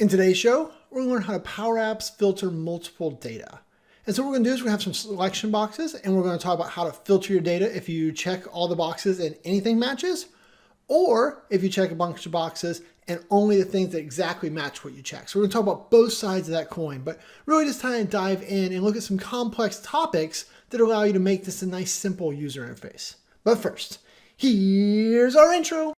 In today's show, we're going to learn how to Power Apps filter multiple data. And so what we're going to do is we're going to have some selection boxes, and we're going to talk about how to filter your data if you check all the boxes and anything matches, or if you check a bunch of boxes and only the things that exactly match what you check. So we're going to talk about both sides of that coin, but really just trying to dive in and look at some complex topics that allow you to make this a nice, simple user interface. But first, here's our intro.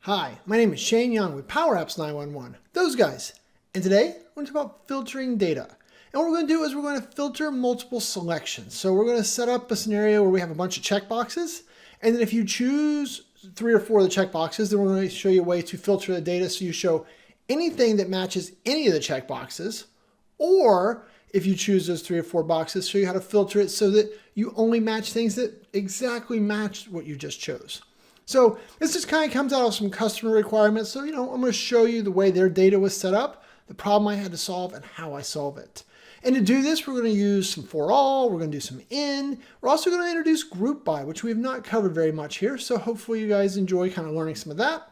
Hi, my name is Shane Young with Power Apps 911, those guys. And today, we're going to talk about filtering data. And what we're going to do is we're going to filter multiple selections. So we're going to set up a scenario where we have a bunch of checkboxes. And then if you choose 3 or 4 of the checkboxes, then we're going to show you a way to filter the data so you show anything that matches any of the checkboxes. Or if you choose those 3 or 4 boxes, show you how to filter it so that you only match things that exactly match what you just chose. So this just kind of comes out of some customer requirements. So, I'm going to show you the way their data was set up, the problem I had to solve, and how I solve it. And to do this, we're going to use some ForAll, we're going to do some in. We're also going to introduce GroupBy, which we have not covered very much here. So hopefully you guys enjoy kind of learning some of that.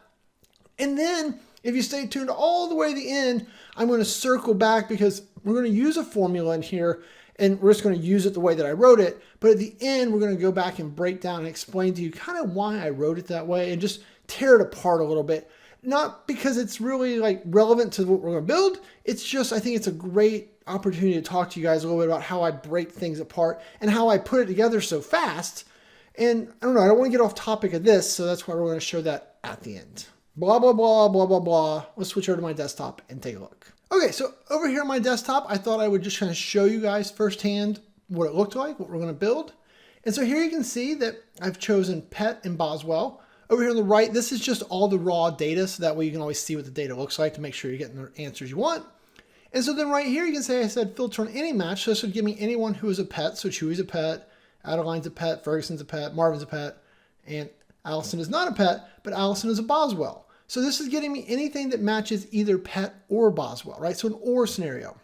And then if you stay tuned all the way to the end, I'm going to circle back because we're going to use a formula in here. And we're just going to use it the way that I wrote it. But at the end, we're going to go back and break down and explain to you kind of why I wrote it that way and just tear it apart a little bit. Not because it's really relevant to what we're going to build. It's just, I think it's a great opportunity to talk to you guys a little bit about how I break things apart and how I put it together so fast. And I don't know, I don't want to get off topic of this. So that's why we're going to show that at the end. Blah, blah, blah, blah, blah, blah. Let's switch over to my desktop and take a look. Okay, so over here on my desktop, I thought I would just kind of show you guys firsthand what it looked like, what we're going to build. And so here you can see that I've chosen Pet and Boswell. Over here on the right, this is just all the raw data, so that way you can always see what the data looks like to make sure you're getting the answers you want. And so then right here, you can say I said filter on any match. So this would give me anyone who is a pet. So Chewy's a pet, Adeline's a pet, Ferguson's a pet, Marvin's a pet, and Allison is not a pet, but Allison is a Boswell. So this is getting me anything that matches either Pet or Boswell, right? So an or scenario.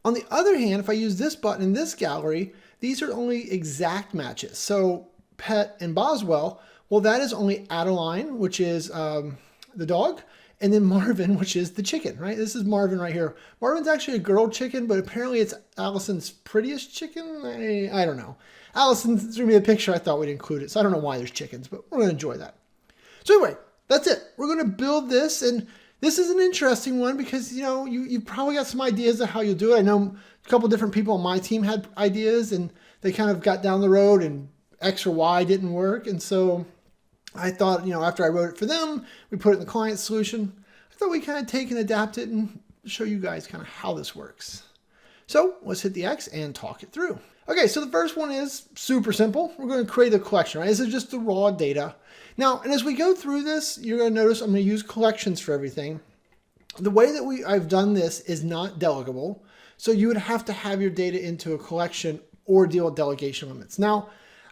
On the other hand, if I use this button in this gallery, these are only exact matches. So Pet and Boswell, well, that is only Adeline, which is the dog, and then Marvin, which is the chicken, right? This is Marvin right here. Marvin's actually a girl chicken, but apparently it's Allison's prettiest chicken. I don't know. Allison threw me a picture. I thought we'd include it. So I don't know why there's chickens, but we're going to enjoy that. So anyway, that's it. We're going to build this, and this is an interesting one because, you've probably got some ideas of how you'll do it. I know a couple different people on my team had ideas, and they kind of got down the road, and X or Y didn't work. And so I thought, after I wrote it for them, we put it in the client solution. I thought we'd kind of take and adapt it and show you guys kind of how this works. So let's hit the X and talk it through. Okay, so the first one is super simple. We're going to create a collection, right? This is just the raw data. Now, and as we go through this, you're going to notice I'm going to use collections for everything. The way that I've done this is not delegable. So you would have to have your data into a collection or deal with delegation limits. Now,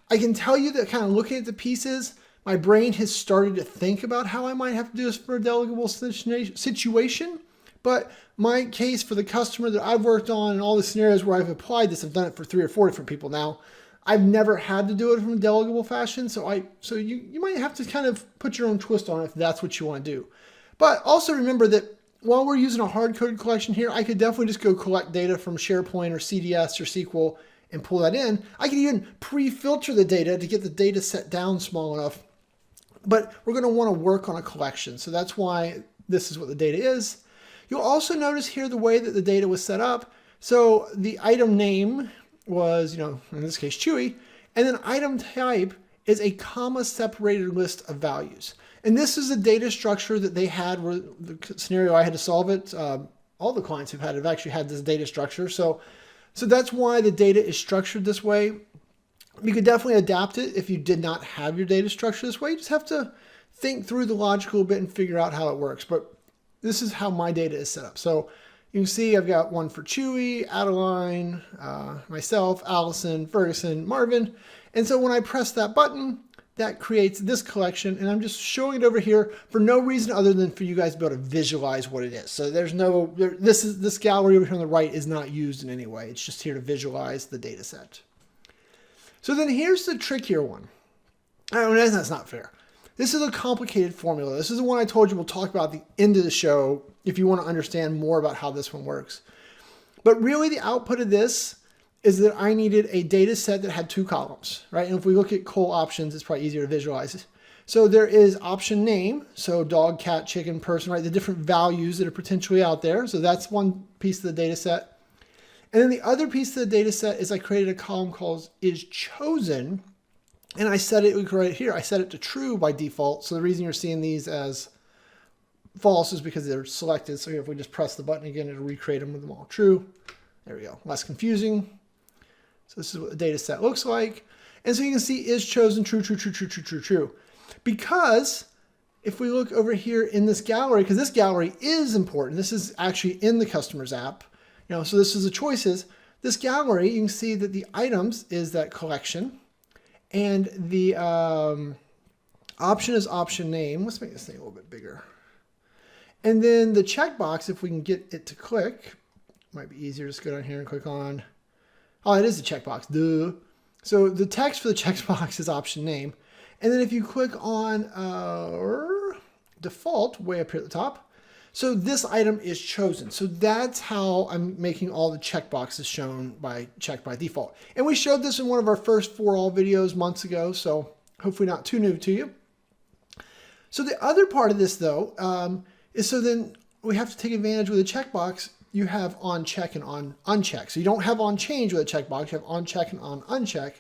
I can tell you that kind of looking at the pieces, my brain has started to think about how I might have to do this for a delegable situation. But my case for the customer that I've worked on and all the scenarios where I've applied this, I've done it for 3 or 4 different people now. I've never had to do it from a delegable fashion. So you might have to kind of put your own twist on it if that's what you want to do. But also remember that while we're using a hard-coded collection here, I could definitely just go collect data from SharePoint or CDS or SQL and pull that in. I could even pre-filter the data to get the data set down small enough. But we're going to want to work on a collection. So that's why this is what the data is. You'll also notice here the way that the data was set up. So the item name was, in this case, Chewy. And then item type is a comma separated list of values. And this is a data structure that they had where the scenario I had to solve it. All the clients who've had have actually had this data structure. So that's why the data is structured this way. You could definitely adapt it if you did not have your data structure this way. You just have to think through the logic a little bit and figure out how it works. But this is how my data is set up. So you can see I've got one for Chewy, Adeline, myself, Allison, Ferguson, Marvin. And so when I press that button, that creates this collection. And I'm just showing it over here for no reason other than for you guys to be able to visualize what it is. So there's this gallery over here on the right is not used in any way. It's just here to visualize the data set. So then here's the trickier one. That's not fair. This is a complicated formula. This is the one I told you we'll talk about at the end of the show if you want to understand more about how this one works. But really the output of this is that I needed a data set that had 2 columns, right? And if we look at col options, it's probably easier to visualize. So there is option name, so dog, cat, chicken, person, right? The different values that are potentially out there. So that's one piece of the data set. And then the other piece of the data set is I created a column called is chosen. And I set it right here. I set it to true by default. So the reason you're seeing these as false is because they're selected. So if we just press the button again, it'll recreate them with them all true. There we go. Less confusing. So this is what the data set looks like. And so you can see is chosen true, true, true, true, true, true, true. Because if we look over here in this gallery, because this gallery is important. This is actually in the customer's app. So this is the choices. This gallery, you can see that the items is that collection. And the option is option name. Let's make this thing a little bit bigger. And then the checkbox, if we can get it to click, might be easier. Just go down here and click on. Oh, it is a checkbox. Duh. So the text for the checkbox is option name. And then if you click on default, way up here at the top, so this item is chosen. So that's how I'm making all the checkboxes shown by check by default. And we showed this in one of our first ForAll videos months ago, so hopefully not too new to you. So the other part of this though, is so then we have to take advantage with a checkbox. You have on check and on uncheck. So you don't have on change with a checkbox, you have on check and on uncheck.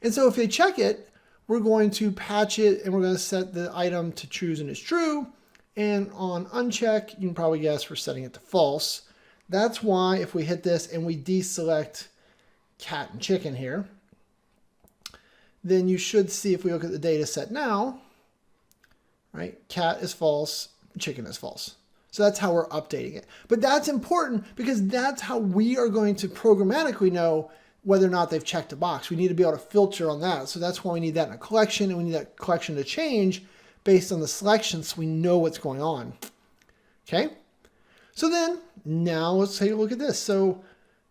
And so if they check it, we're going to patch it and we're going to set the item to chosen as true. And on uncheck, you can probably guess we're setting it to false. That's why if we hit this and we deselect cat and chicken here, then you should see if we look at the data set now, right? Cat is false, chicken is false. So that's how we're updating it. But that's important because that's how we are going to programmatically know whether or not they've checked a box. We need to be able to filter on that. So that's why we need that in a collection, and we need that collection to change based on the selection so we know what's going on. Okay? So then, now let's take a look at this. So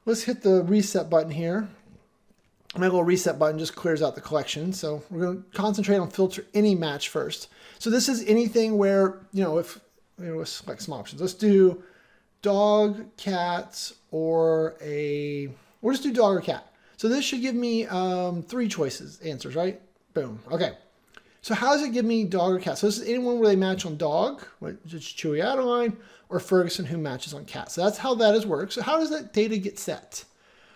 let's hit the reset button here. My little reset button just clears out the collection. So we're going to concentrate on filter any match first. So this is anything where, if, let's select some options. Let's do dog, cats, or we'll just do dog or cat. So this should give me 3 answers, right? Boom. Okay. So how does it give me dog or cat? So this is anyone where they match on dog, which is Chewy Adeline, or Ferguson who matches on cat. So that's how that is worked. So how does that data get set?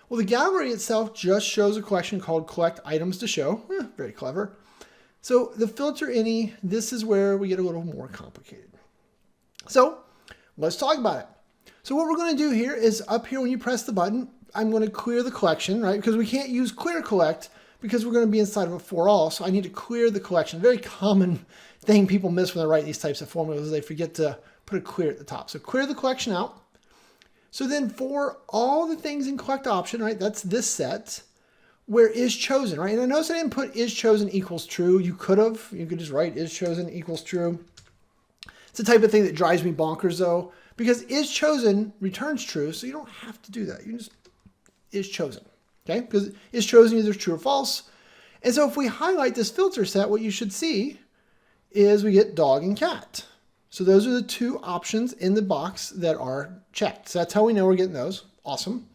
Well, the gallery itself just shows a collection called collect items to show. Very clever. So the filter any, this is where we get a little more complicated. So let's talk about it. So what we're going to do here is up here when you press the button, I'm going to clear the collection, right? Because we can't use clear collect because we're going to be inside of a ForAll. So I need to clear the collection. Very common thing people miss when they write these types of formulas is they forget to put a clear at the top. So clear the collection out. So then for all the things in collect option, right? That's this set where is chosen, right? And I notice I didn't put is chosen equals true. You could just write is chosen equals true. It's the type of thing that drives me bonkers though, because is chosen returns true. So you don't have to do that. You can just is chosen. Okay, because is chosen either true or false. And so if we highlight this filter set, what you should see is we get dog and cat. So those are the 2 options in the box that are checked. So that's how we know we're getting those. Awesome.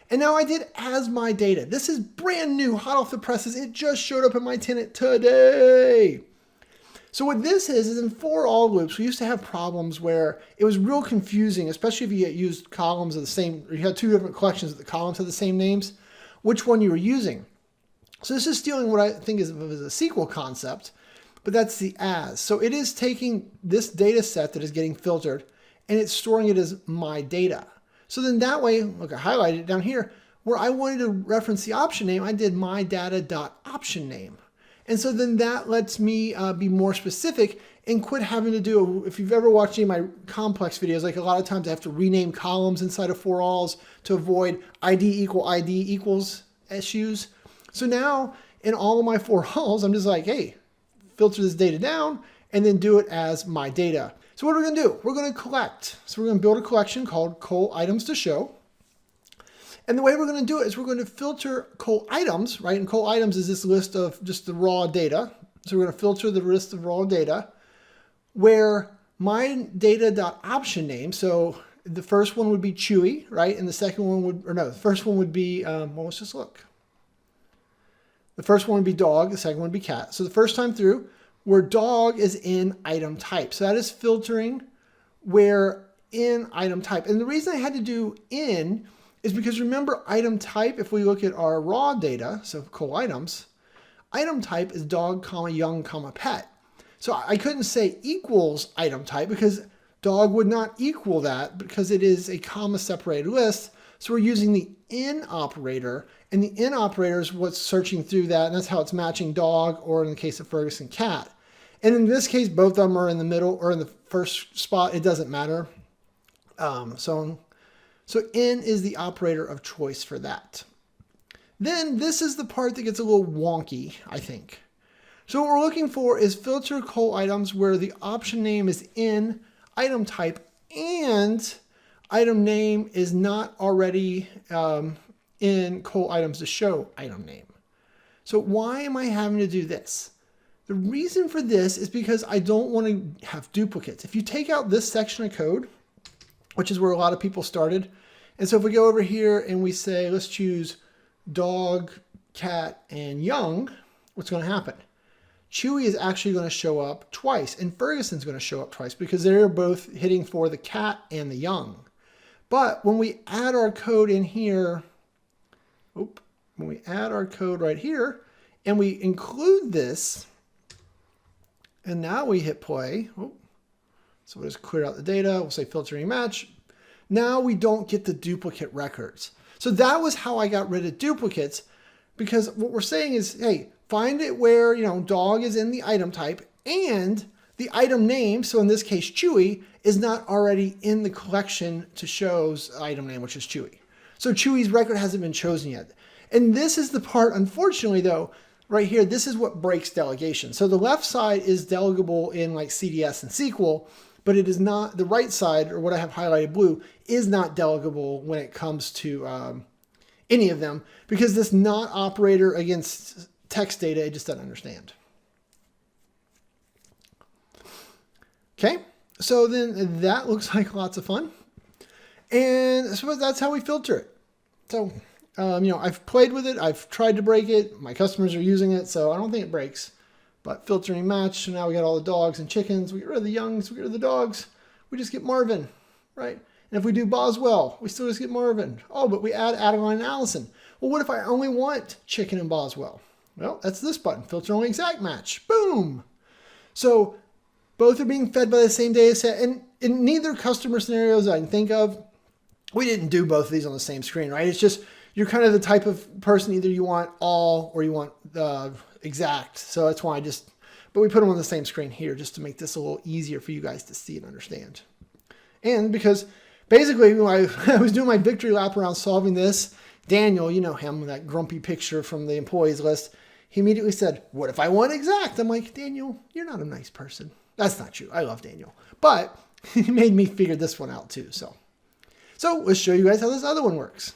And now I did as my data. This is brand new, hot off the presses. It just showed up in my tenant today. So what this is in ForAll loops, we used to have problems where it was real confusing, especially if you used columns of the same, or you had 2 different collections that the columns had the same names, which one you were using. So this is stealing what I think is a SQL concept, but that's the as. So it is taking this data set that is getting filtered and it's storing it as my data. So then that way, look, I highlighted it down here, where I wanted to reference the option name, I did my data.option name. And so then that lets me be more specific and quit having to do, if you've ever watched any of my complex videos, like a lot of times I have to rename columns inside of ForAlls to avoid ID equals issues. So now in all of my ForAlls, I'm just like, hey, filter this data down and then do it as my data. So what are we gonna do? We're gonna collect. So we're gonna build a collection called col items to show. And the way we're going to do it is we're going to filter col items, right? And col items is this list of just the raw data, So we're going to filter the list of raw data where my data.option name, so the first one would be Chewy, right? And the second one would, or no, the first one would be, well, let's just look. The first one would be dog, the second one would be cat. So the first time through, where dog is in item type. So that is filtering where in item type. And the reason I had to do in is because remember item type, if we look at our raw data, so cool items, item type is dog, comma, young, comma, pet. So I couldn't say equals item type because dog would not equal that because it is a comma separated list. So we're using the in operator, and the in operator is what's searching through that, and that's how it's matching dog, or in the case of Ferguson, cat. And in this case, both of them are in the middle or in the first spot. It doesn't matter. So in is the operator of choice for that. Then this is the part that gets a little wonky, I think. So what we're looking for is filter coal items where the option name is in item type and item name is not already in coal items to show item name. So why am I having to do this? The reason for this is because I don't want to have duplicates. If you take out this section of code, which is where a lot of people started, and so if we go over here and we say, let's choose dog, cat, and young, what's going to happen? Chewy is actually going to show up twice, and Ferguson's going to show up twice because they're both hitting for the cat and the young. But when we add our code in here, when we add our code right here, and we include this, and now we hit play. So we'll just clear out the data. We'll say filtering match. Now we don't get the duplicate records. So that was how I got rid of duplicates, because what we're saying is, hey, find it where, dog is in the item type and the item name, so in this case, Chewy, is not already in the collection to show's item name, which is Chewy. So Chewy's record hasn't been chosen yet. And this is the part, unfortunately though, right here, this is what breaks delegation. So the left side is delegable in like CDS and SQL, but it is not, the right side, or what I have highlighted blue, is not delegable when it comes to any of them, because this not operator against text data, it just doesn't understand. Okay, so then that looks like lots of fun. And I suppose that's how we filter it. So, I've played with it. I've tried to break it. My customers are using it, so I don't think it breaks. But filtering match, so now we got all the dogs and chickens. We get rid of the youngs, we get rid of the dogs. We just get Marvin, right? And if we do Boswell, we still just get Marvin. Oh, but we add Adeline and Allison. Well, what if I only want chicken and Boswell? Well, that's this button, filter only exact match. Boom. So both are being fed by the same data set. And in neither customer scenarios I can think of, we didn't do both of these on the same screen, right? It's just, you're kind of the type of person, either you want all or you want exact. So that's why but we put them on the same screen here just to make this a little easier for you guys to see and understand. And because basically when I was doing my victory lap around solving this, Daniel, you know him, that grumpy picture from the employees list, he immediately said, what if I want exact? I'm like, Daniel, you're not a nice person. That's not true. I love Daniel. But he made me figure this one out too. So let's show you guys how this other one works.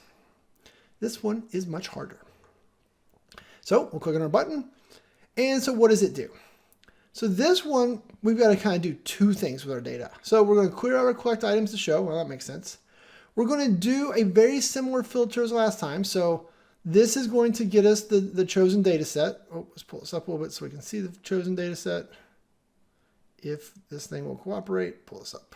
This one is much harder. So we'll click on our button. And so what does it do? So this one, we've got to kind of do two things with our data. So we're going to clear out our collect items to show. Well, that makes sense. We're going to do a very similar filter as last time. So this is going to get us the chosen data set. Oh, let's pull this up a little bit so we can see the chosen data set. If this thing will cooperate, pull this up.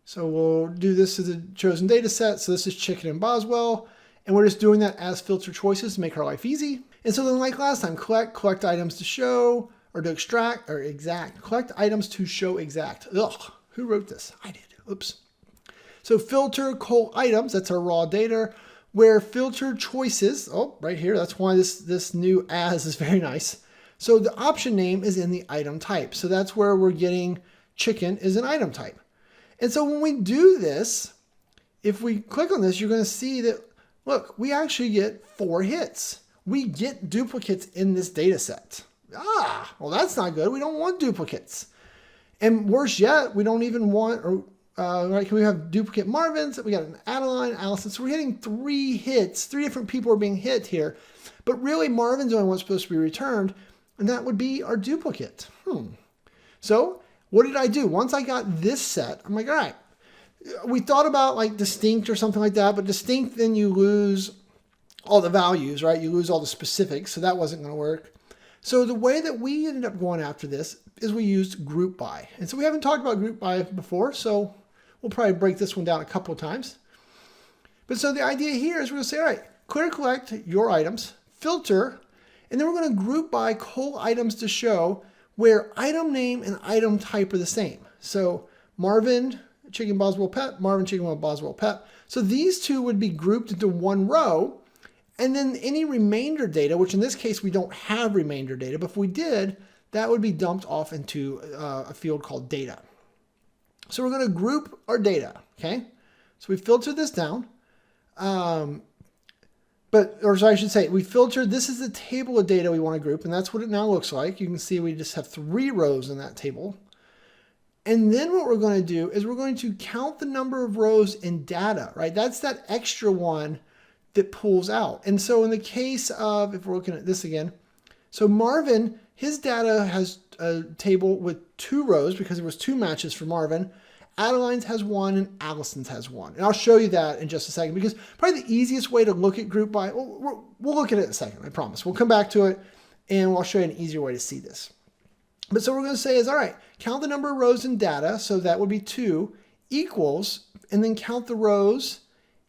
So we'll do this to the chosen data set. So this is chicken and Boswell. And we're just doing that as filter choices to make our life easy. And so then like last time, collect items to show, or to extract, or exact. Collect items to show exact. Ugh, who wrote this? I did. Oops. So filter coal items, that's our raw data, where filter choices, oh, right here, that's why this new as is very nice. So the option name is in the item type. So that's where we're getting chicken is an item type. And so when we do this, if we click on this, you're going to see that, look, we actually get 4 hits. We get duplicates in this data set. Well, that's not good. We don't want duplicates. And worse yet, we don't even want, right, we have duplicate Marvins. We got an Adeline, Allison. So we're getting 3 hits. 3 different people are being hit here. But really, Marvin's the only one supposed to be returned. and that would be our duplicate. So what did I do? Once I got this set, I'm like, all right, we thought about like distinct or something like that, but distinct, then you lose all the values, right? You lose all the specifics, so that wasn't going to work. So the way that we ended up going after this is we used GroupBy. And so we haven't talked about GroupBy before, so we'll probably break this one down a couple of times. But so the idea here is we're going to say, all right, clear collect your items, filter, and then we're going to group by coal items to show where item name and item type are the same. So Marvin, Chicken Boswell Pet, Marvin, Chicken Boswell Pet. So these two would be grouped into one row, and then any remainder data, which in this case we don't have remainder data, but if we did, that would be dumped off into a field called data. So we're going to group our data, okay? So we filtered this down. I should say, we filtered, this is the table of data we want to group, and that's what it now looks like. You can see we just have 3 rows in that table. And then what we're going to do is we're going to count the number of rows in data, right? That's that extra one that pulls out. And so in the case of, if we're looking at this again, so Marvin, his data has a table with 2 rows because there was 2 matches for Marvin. Adeline's has 1 and Allison's has 1. And I'll show you that in just a second because probably the easiest way to look at group by, we'll look at it in a second, I promise. We'll come back to it and I'll show you an easier way to see this. But so what we're going to say is, all right, count the number of rows in data. So that would be 2 equals, and then count the rows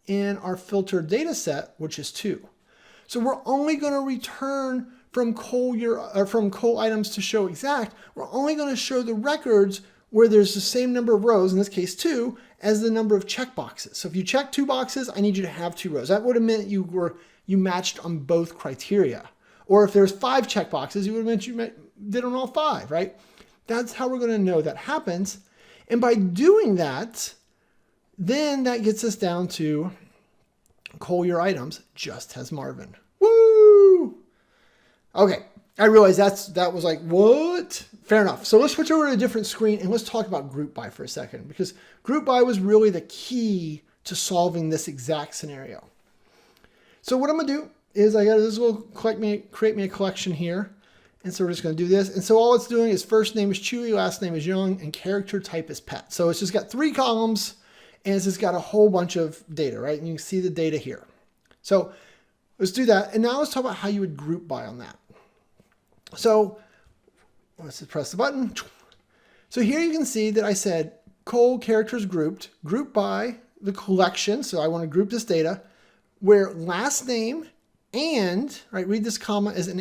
in our filtered data set, which is 2. So we're only going to return from coal items to show exact. We're only going to show the records where there's the same number of rows, in this case 2, as the number of check boxes. So if you check 2 boxes, I need you to have 2 rows. That would have meant you matched on both criteria. Or if there's 5 check boxes, you would have meant you did on all 5, right? That's how we're going to know that happens. And by doing that, then that gets us down to coal your items just has Marvin. Woo! Okay, I realize that was like, what? Fair enough. So let's switch over to a different screen and let's talk about GroupBy for a second, because GroupBy was really the key to solving this exact scenario. So what I'm going to do is I got this little create me a collection here. And so we're just going to do this. And so all it's doing is first name is Chewy, last name is Young, and character type is pet. So it's just got 3 columns and it's just got a whole bunch of data, right? And you can see the data here. So let's do that. And now let's talk about how you would group by on that. So let's just press the button. So here you can see that I said coal characters grouped, group by the collection. So I want to group this data where last name and, right, read this comma as an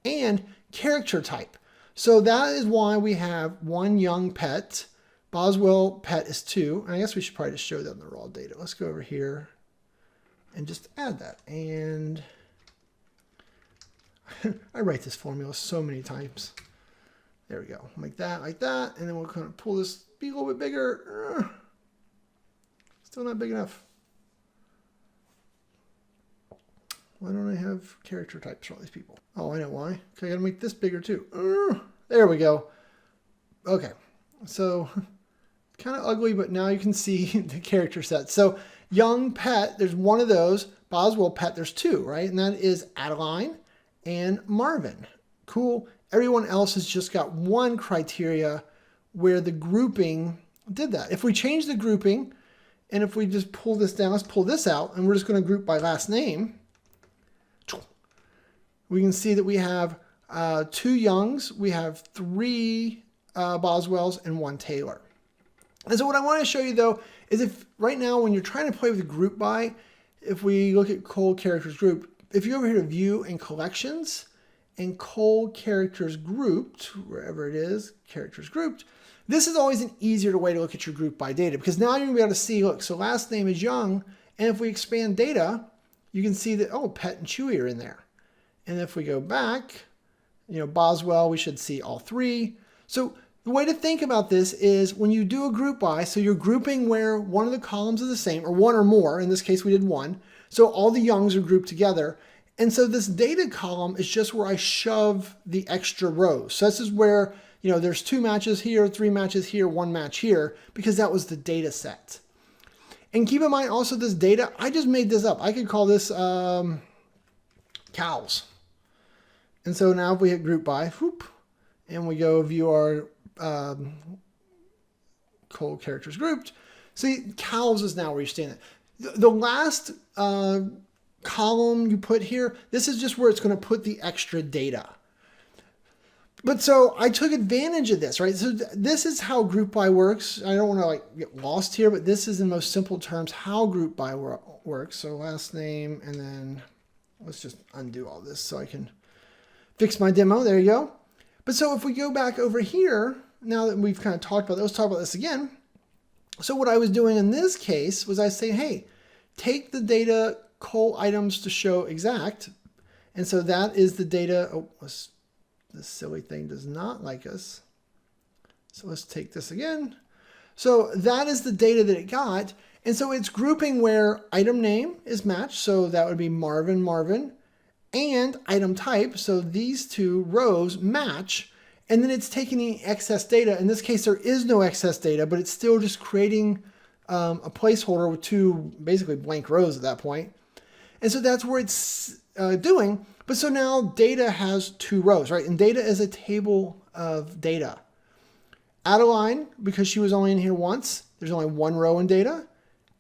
and character type. So that is why we have 1 young pet. Boswell pet is 2. And I guess we should probably just show them the raw data. Let's go over here and just add that. And I write this formula so many times. There we go. Like that. And then we'll kind of pull this, be a little bit bigger. Still not big enough. Why don't I have character types for all these people? Oh, I know why. Okay, I gotta make this bigger too. There we go. Okay, so kind of ugly, but now you can see the character set. So young pet, there's 1 of those. Boswell pet, there's 2, right? And that is Adeline and Marvin. Cool. Everyone else has just got 1 criteria where the grouping did that. If we change the grouping, and if we just pull this down, let's pull this out, and we're just going to group by last name. We can see that we have 2 Youngs, we have 3 Boswells, and 1 Taylor. And so what I want to show you though is if right now when you're trying to play with group by, if we look at coal characters group, if you go over here to view and collections and coal characters grouped, wherever it is, characters grouped, this is always an easier way to look at your group by data because now you're going to be able to see, look, so last name is Young, and if we expand data, you can see that, oh, Pet and Chewy are in there. And if we go back, Boswell, we should see all 3. So the way to think about this is when you do a group by, so you're grouping where one of the columns is the same, or 1 or more. In this case, we did 1. So all the Youngs are grouped together. And so this data column is just where I shove the extra rows. So this is where, there's 2 matches here, 3 matches here, 1 match here, because that was the data set. And keep in mind also this data, I just made this up. I could call this cows. And so now if we hit group by, whoop, and we go view our cold characters grouped, see, cows is now where you're seeing it. The last column you put here, this is just where it's going to put the extra data. But so I took advantage of this, right? So this is how GroupBy works. I don't want to like get lost here, but this is in most simple terms how GroupBy works. So last name, and then let's just undo all this so I can fix my demo. There you go. But so if we go back over here, now that we've kind of talked about it, let's talk about this again. So what I was doing in this case was I say, hey, take the data col items to show exact. And so that is the data. Oh, this silly thing does not like us. So let's take this again. So that is the data that it got. And so it's grouping where item name is matched. So that would be Marvin, Marvin, and item type. So these two rows match. And then it's taking the excess data. In this case, there is no excess data, but it's still just creating a placeholder with two basically blank rows at that point. And so that's where it's doing. But so now data has two rows, right? And data is a table of data. Adeline, because she was only in here once, there's only one row in data.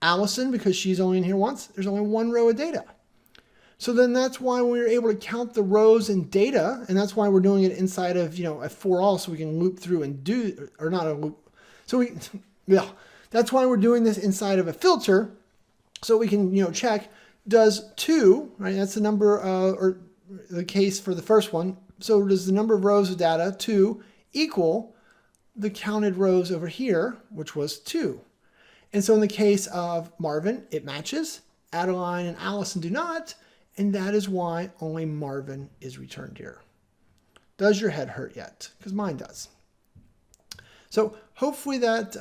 Allison, because she's only in here once, there's only one row of data. So then that's why we're able to count the rows in data, and that's why we're doing it inside of, a ForAll, so we can loop through and do, or not a loop. So that's why we're doing this inside of a filter, so we can, check, does 2, right? That's the number, or the case for the first one. So does the number of rows of data, 2, equal the counted rows over here, which was 2. And so in the case of Marvin, it matches. Adeline and Allison do not. And that is why only Marvin is returned here. Does your head hurt yet? Because mine does. So hopefully that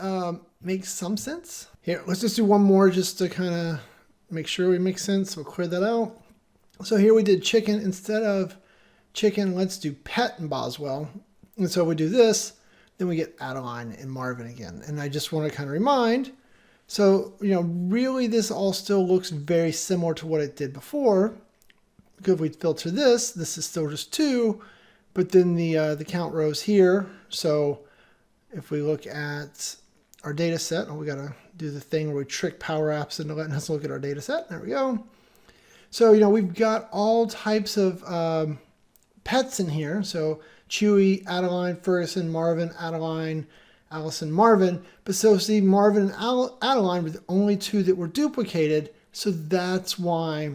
makes some sense. Here, let's just do one more just to kind of make sure we make sense. We'll clear that out. So here we did chicken. Instead of chicken, let's do pet in Boswell. And so we do this, then we get Adeline and Marvin again. And I just want to kind of remind, so, really this all still looks very similar to what it did before. Because if we filter this is still just 2, but then the count rows here. So if we look at our data set, we got to do the thing where we trick Power Apps into letting us look at our data set. There we go. So, we've got all types of pets in here. So Chewy, Adeline, Ferguson, Marvin, Adeline, Allison, Marvin. But so see, Marvin and Adeline were the only 2 that were duplicated. So that's why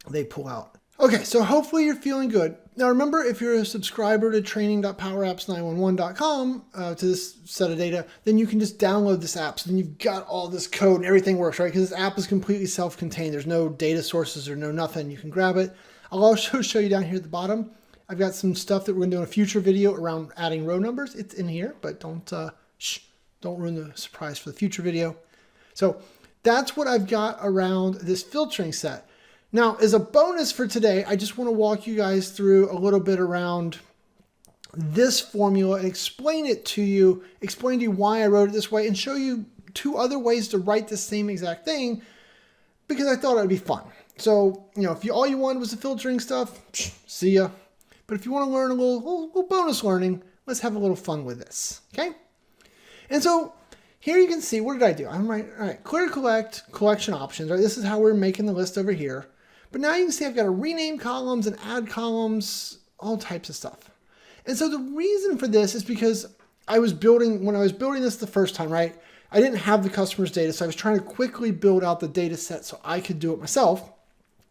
they pull out. Okay, so hopefully you're feeling good. Now remember, if you're a subscriber to training.powerapps911.com to this set of data, then you can just download this app. So then you've got all this code and everything works, right? Because this app is completely self-contained. There's no data sources or no nothing. You can grab it. I'll also show you down here at the bottom. I've got some stuff that we're going to do in a future video around adding row numbers. It's in here, but don't ruin the surprise for the future video. So that's what I've got around this filtering set. Now, as a bonus for today, I just want to walk you guys through a little bit around this formula and explain to you why I wrote it this way and show you 2 other ways to write the same exact thing because I thought it would be fun. So, if all you wanted was the filtering stuff, see ya. But if you want to learn a little bonus learning, let's have a little fun with this, okay? And so here you can see, what did I do? All right, clear collect, collection options, right? This is how we're making the list over here. But now you can see I've got to rename columns and add columns, all types of stuff. And so the reason for this is because when I was building this the first time, right? I didn't have the customer's data, so I was trying to quickly build out the data set so I could do it myself.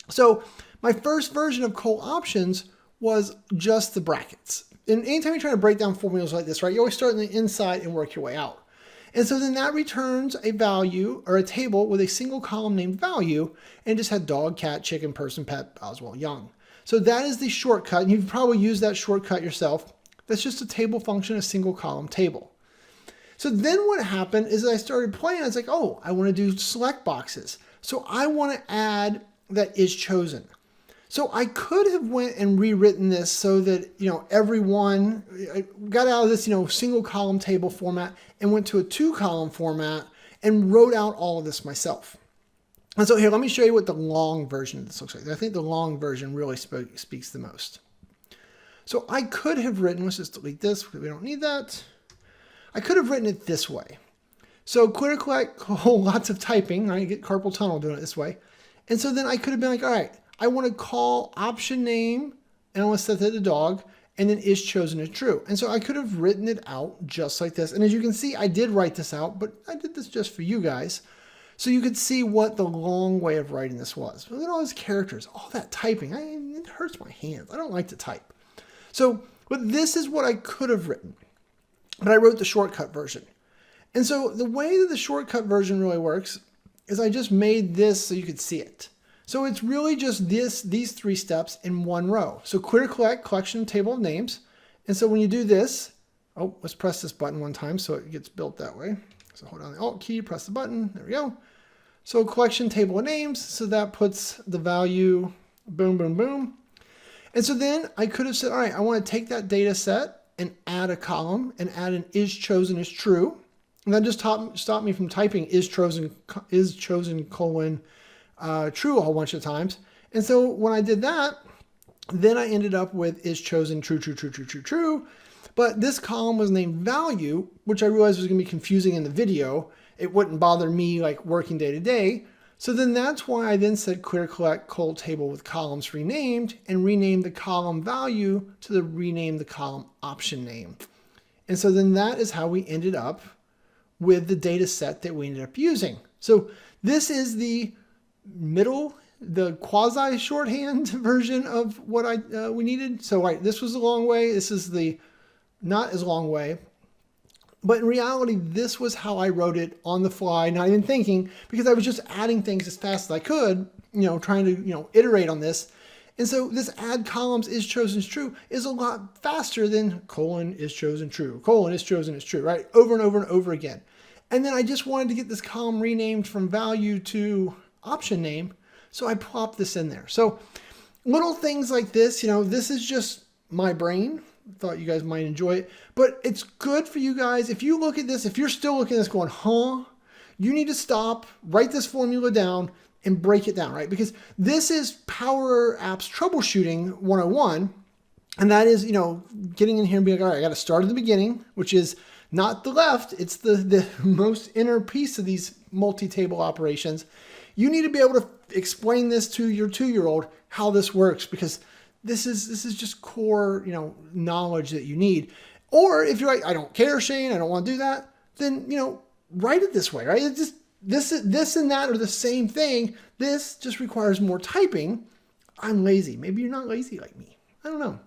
So my first version of col options was just the brackets. And anytime you're trying to break down formulas like this, right? You always start on the inside and work your way out. And so then that returns a value or a table with a single column named value and just had dog, cat, chicken, person, pet, Boswell, young. So that is the shortcut. And you've probably used that shortcut yourself. That's just a table function, a single column table. So then what happened is I started playing. I was like, oh, I want to do select boxes. So I want to add that is chosen. So I could have went and rewritten this so that, everyone got out of this, single column table format and went to a 2-column format and wrote out all of this myself. And so here, let me show you what the long version of this looks like. I think the long version really speaks the most. So I could have written, let's just delete this because we don't need that. I could have written it this way. So clear collect, lots of typing, right? You get carpal tunnel doing it this way. And so then I could have been like, all right, I want to call option name and I want to set that to dog and then is chosen as true. And so I could have written it out just like this. And as you can see, I did write this out, but I did this just for you guys. So you could see what the long way of writing this was. Look at all those characters, all that typing. It hurts my hands. I don't like to type. So, but this is what I could have written. But I wrote the shortcut version. And so the way that the shortcut version really works is I just made this so you could see it. So it's really just these 3 steps in one row. So clear collect, collection, table of names. And so when you do this, oh, let's press this button one time so it gets built that way. So hold on the Alt key, press the button, there we go. So collection, table of names, so that puts the value, boom, boom, boom. And so then I could have said, all right, I want to take that data set and add a column and add an is chosen as true. And that just stopped me from typing is chosen colon true a whole bunch of times. And so when I did that, then I ended up with is chosen true, true, true, true, true, true. But this column was named value, which I realized was going to be confusing in the video. It wouldn't bother me like working day to day. So then that's why I then said clear collect col table with columns renamed and renamed the column value to the rename the column option name. And so then that is how we ended up with the data set that we ended up using. So this is the quasi shorthand version of what we needed. So right, this was the long way. This is the not as long way. But in reality, this was how I wrote it on the fly, not even thinking, because I was just adding things as fast as I could, trying to, iterate on this. And so this add columns is chosen as true is a lot faster than colon is chosen true, colon is chosen as true, right? Over and over and over again. And then I just wanted to get this column renamed from value to option name. So I plopped this in there. So little things like this, this is just my brain. Thought you guys might enjoy it, but it's good for you guys. If you look at this, if you're still looking at this going, huh, you need to stop, write this formula down and break it down, right? Because this is Power Apps Troubleshooting 101. And that is, getting in here and being like, all right, I got to start at the beginning, which is not the left. It's the most inner piece of these multi-table operations. You need to be able to explain this to your 2-year-old, how this works, because this is just core, knowledge that you need. Or if you're like, I don't care, Shane, I don't want to do that, then, write it this way, right? It's just this and that are the same thing. This just requires more typing. I'm lazy. Maybe you're not lazy like me. I don't know.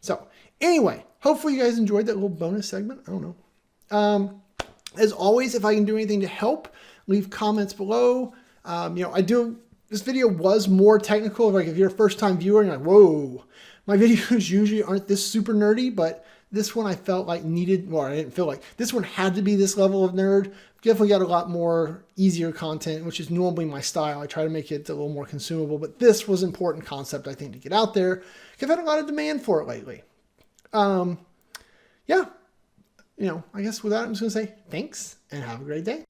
So anyway, hopefully you guys enjoyed that little bonus segment. I don't know. As always, if I can do anything to help, leave comments below. This video was more technical. Like if you're a first-time viewer and you're like, whoa, my videos usually aren't this super nerdy, but this one I felt like needed, well, I didn't feel like, this one had to be this level of nerd. Definitely got a lot more easier content, which is normally my style. I try to make it a little more consumable, but this was an important concept, I think, to get out there. I've had a lot of demand for it lately. Yeah, I guess with that, I'm just gonna say thanks and have a great day.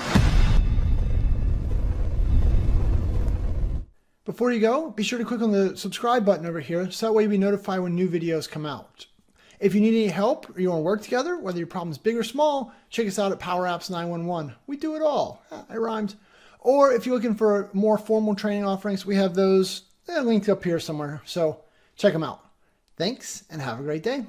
Before you go, be sure to click on the subscribe button over here so that way you'll be notified when new videos come out. If you need any help or you want to work together, whether your problem is big or small, check us out at Power Apps 911. We do it all. I rhymed. Or if you're looking for more formal training offerings, we have those linked up here somewhere. So check them out. Thanks and have a great day.